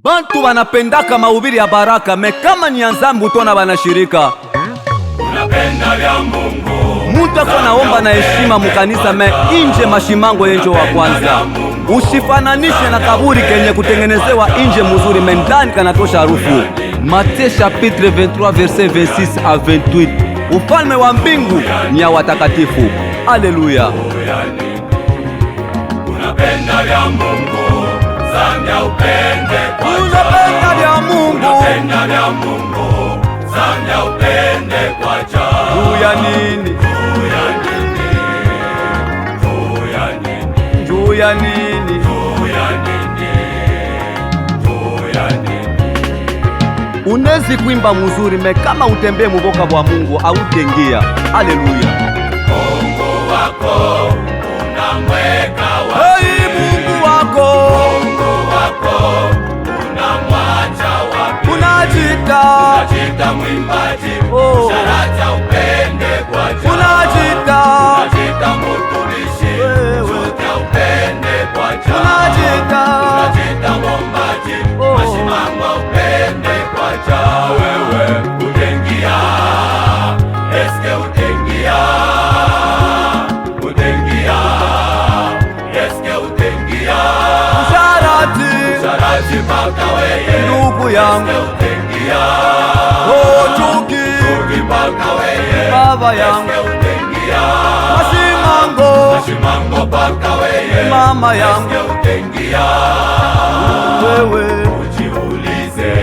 Bantu wanapendaka mahubiri ya baraka, kama ni anzambu tona banashirika. Unapenda vya Mungu, mutu ako naomba na heshima mukanisa, inje mashimango yenjo wa kwanza. Usifananishe na kaburi kenye kutengenezewa inje muzuri, ndani kanatosha harufu. Matthieu chapitre 23 verset 26 à 28. Ufalme wa mbingu ni ya watakatifu. Haleluya. Unapenda vya Mungu, zambia upende kwa unapenda vya Mungu, unapenda vya Mungu, zambia upende kwa cha. Juu ya nini? Juu ya nini? Juu ya nini? Juu ya nini? Juu ya nini? Juu ya nini? Unezi kuimba muzuri, kama utembee muboka bwa Mungu autengia. Haleluya. Mungu wako unamweka wapi? Hey, Mungu wako, Mungu wako unamwacha wapi? unajita mwimbaji, Oh. sharata upende kwa cha. unajita mutumishi, Wewe. shuka upende kwa cha. unajita mombaji, Oh. mashimangwa upende kwa cha. Wewe utengia, eske utengia, utengia, eske utengia, sharati paka weye, ndugu yangu, eske utengia, chuki paka weye, baba yangu, eske utengia, mashimango paka weye, mama yangu, eske utengia, wewe, ujiulize,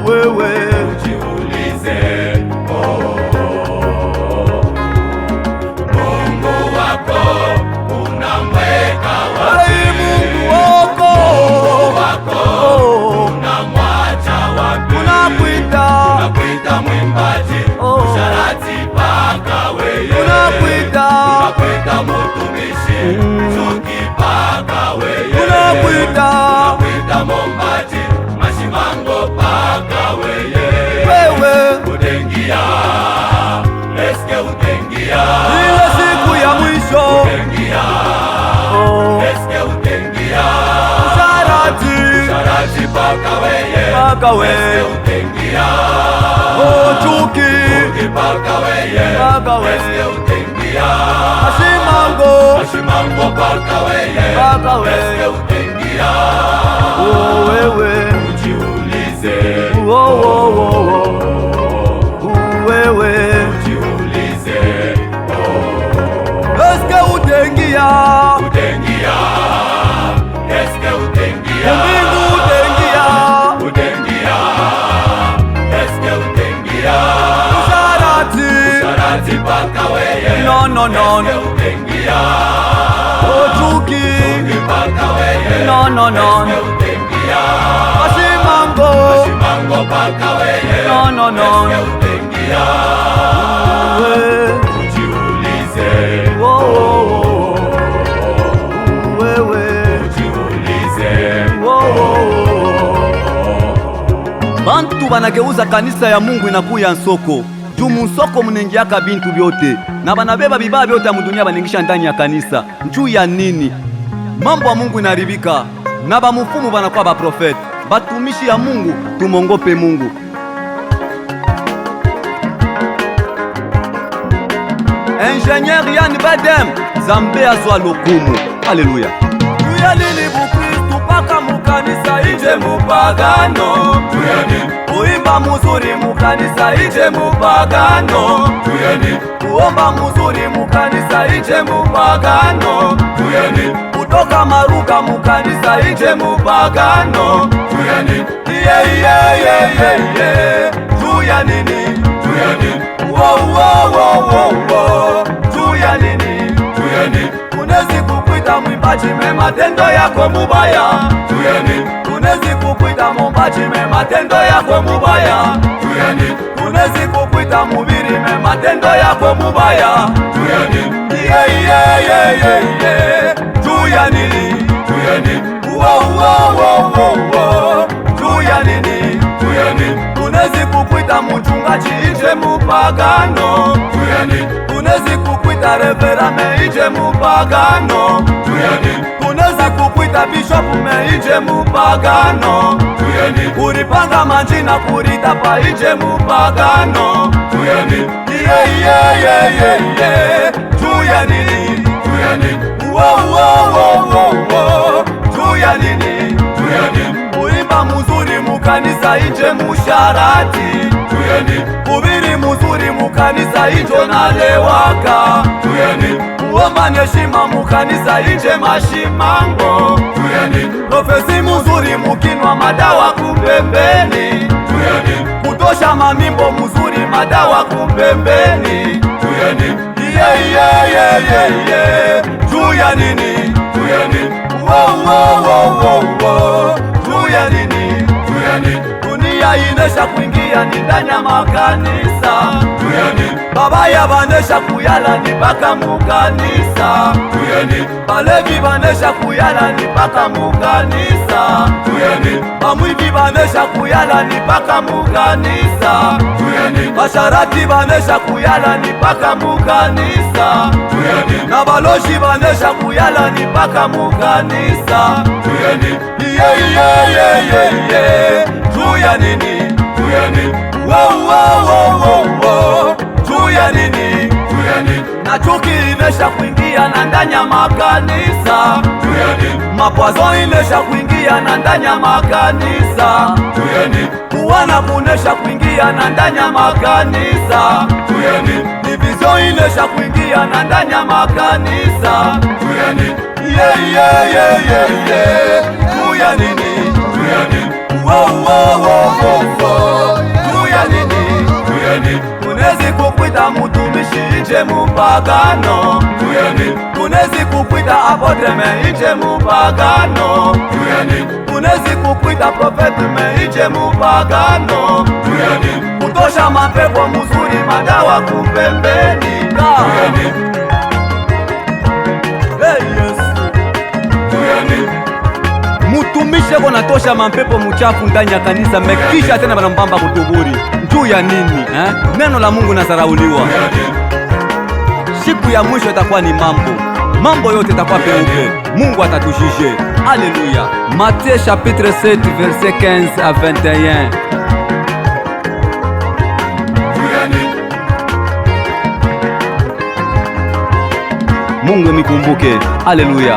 wewe, ujiulize, Mungu wako unamweka wapi? Mungu wako, wako unamwacha wapi? Unakuita mwimbaji, Oh. sharati paka weye, unakuita mutumishi, shuki paka weye, unakuita mombaji, mashimango paka weye, wewe, utengia, eske utengia, ile siku ya mwisho, utengia, eske utengia, sharati paka weye, paka wewe, eske utengia, chuki paka weye, paka wewe, eske utengia, mashimango paka weye, paka wewe, eske utengia, wewe, ujiulize, wewe, ujiulize, eske utengia, utengia, eske utengia, mbingu utengia, utengia, eske utengia, sharati paka weye, no, eske utengia, chuki, paka weye, no, eske utengia, mashimango, paka weye, no, eske utengia, wewe, ujiulize, wewe, ujiulize, bantu banageuza kanisa ya Mungu inakuya nsoko. Juu musoko munengiaka bintu byote na banabeba bibaya byote ya mudunia banengisha ndani ya kanisa. Njuu ya nini? Mambo ya Mungu inaribika na bamufumu banakuwa baprofeti. Batumishi ya Mungu tumongope Mungu. Ingenieur Yann Badem Zambe azwa lokumu. Haleluya. Juu ya nini Bukristu paka mukanisa ije mupagano? tuyani, Kuimba muzuri mukanisa ije mupagano. tuyani, Kuomba muzuri mukanisa ije mupagano. tuyani, Kutoka maruka mukanisa ije mupagano. tuyani, Juu ya nini? tuyani, Juu ya nini? tuyani, Unezi kukwita mwimbaji matendo yako mubaya. tuyani, Unezi kukwita mombaji matendo yako mubaya. tuyani, Unezi kukwita mubiri matendo yako mubaya. tuyani, Juu ya nini? tuyani, Juu ya nini? tuyani, Unezi kukwita kukwita mchungaji inje mupagano. Tunezi kukwita revera me inje mupagano. Tunezi kukwita bishop me inje mupagano. Kuripanga majina kuritapa inje mupagano. Juu ya nini? Juu ya nini? Kuimba muzuri mukanisa inje musharati. Kubiri muzuri mukanisa injo nalewaka. Kuomba heshima mukanisa inje mashimango. Profesi muzuri mukinwa madawa kumbembeni. Kutosha mamimbo muzuri madawa kumbembeni. Juu ya nini? Juu ya nini? Dunia inesha kuingia ni ndani ya makanisa. Babaya banesha kuyala ni paka mukanisa. Balevi banesha kuyala ni paka mukanisa. Bamwivi banesha kuyala ni paka mukanisa. Basharati banesha kuyala ni paka mukanisa. Na baloshi banesha kuyala ni paka mukanisa. Juu ya nini? Juu ya nini? Na chuki inesha kuingia na ndani ya makanisa. Mapwazo inesha kuingia na ndani ya makanisa. Kuwana kunesha kuingia na ndani ya makanisa. Divizio inesha kuingia na ndani ya makanisa. Juu ya nini? Juu ya nini? Tunezi kukwita mutumishi inje mupagano. Tunezi kukwita apotre me inje mupagano. Tunezi kukwita profeti me inje mupagano. Kutosha mapepo muzuri madawa kupembeni. Mutumishe kona tosha mampepo muchafu ndani ya kanisa, mekisha tena banambamba kutuburi. Njuu ya nini? Neno la Mungu nasarauliwa. Siku ya mwisho itakuwa ni mambo yote itakuwa peupe. Mungu atatujije. Alléluia. Matthieu chapitre 7 verset 15 à 21. Mungu mikumbuke. Alléluia.